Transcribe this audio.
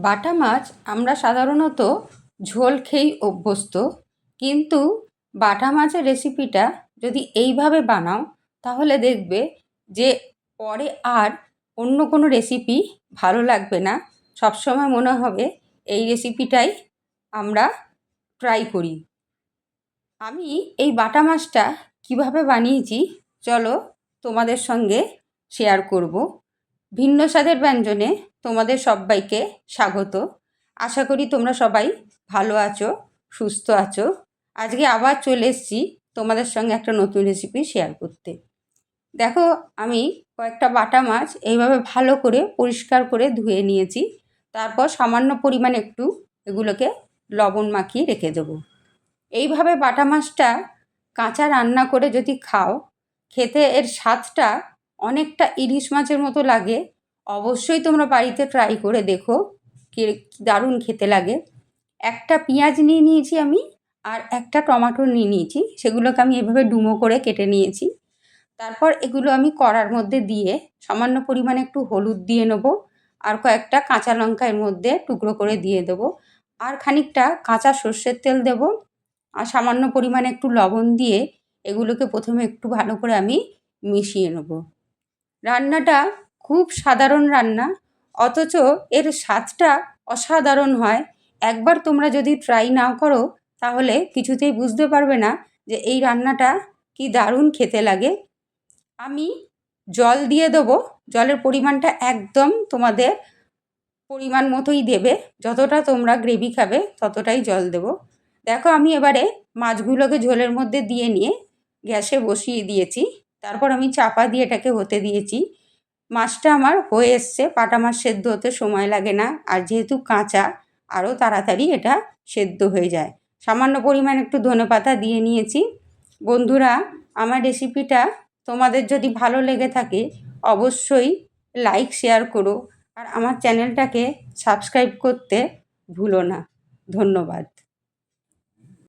বাটা মাছ আমরা সাধারণত ঝোল খেয়েই অভ্যস্ত, কিন্তু বাটা মাছের রেসিপিটা যদি এইভাবে বানাও তাহলে দেখবে যে পরে আর অন্য কোনো রেসিপি ভালো লাগবে না। সবসময় মনে হবে এই রেসিপিটাই আমরা ট্রাই করি। আমি এই বাটা মাছটা কীভাবে বানিয়েছি চলো তোমাদের সঙ্গে শেয়ার করব। ভিন্ন স্বাদের ব্যঞ্জনে তোমাদের সব্বাইকে স্বাগত। আশা করি তোমরা সবাই ভালো আছো, সুস্থ আছো। আজকে আবার চলে এসেছি তোমাদের সঙ্গে একটা নতুন রেসিপি শেয়ার করতে। দেখো, আমি কয়েকটা বাটা মাছ এইভাবে ভালো করে পরিষ্কার করে ধুয়ে নিয়েছি। তারপর সামান্য পরিমাণে একটু এগুলোকে লবণ মাখিয়ে রেখে দেবো। এইভাবে বাটা মাছটা কাঁচা রান্না করে যদি খাও, খেতে এর স্বাদটা অনেকটা ইলিশ মাছের মতো লাগে। অবশ্যই তোমরা বাড়িতে ট্রাই করে দেখো, কি দারুণ খেতে লাগে। একটা পেঁয়াজ নিয়ে নিয়েছি আমি, আর একটা টমেটো নিয়ে নিয়েছি। সেগুলোকে আমি এভাবে ডুমো করে কেটে নিয়েছি। তারপর এগুলো আমি কড়ার মধ্যে দিয়ে সামান্য পরিমাণে একটু হলুদ দিয়ে নেবো, আর কয়েকটা কাঁচা লঙ্কা এর মধ্যে টুকরো করে দিয়ে দেবো, আর খানিকটা কাঁচা সর্ষের তেল দেবো, আর সামান্য পরিমাণে একটু লবণ দিয়ে এগুলোকে প্রথমে একটু ভালো করে আমি মিশিয়ে নেব। রান্নাটা খুব সাধারণ রান্না, অথচ এর স্বাদটা অসাধারণ হয়। একবার তোমরা যদি ট্রাই না করো তাহলে কিছুতেই বুঝতে পারবে না যে এই রান্নাটা কি দারুণ খেতে লাগে। আমি জল দিয়ে দেবো, জলের পরিমাণটা একদম তোমাদের পরিমাণ মতোই দেবে। যতটা তোমরা গ্রেভি খাবে ততটাই জল দেবো। দেখো, আমি এবারে মাছগুলোকে ঝোলের মধ্যে দিয়ে নিয়ে গ্যাসে বসিয়ে দিয়েছি। তারপর আমি চাপা দিয়ে এটাকে হতে দিয়েছি। মাছটা আমার হয়ে এসছে। বাটা মাছ সেদ্ধ হতে সময় লাগে না, আর যেহেতু কাঁচা আরও তাড়াতাড়ি এটা সেদ্ধ হয়ে যায়। সামান্য পরিমাণ একটু ধনেপাতা দিয়ে নিয়েছি। বন্ধুরা, আমার রেসিপিটা তোমাদের যদি ভালো লেগে থাকে অবশ্যই লাইক শেয়ার করো, আর আমার চ্যানেলটাকে সাবস্ক্রাইব করতে ভুলো না। ধন্যবাদ।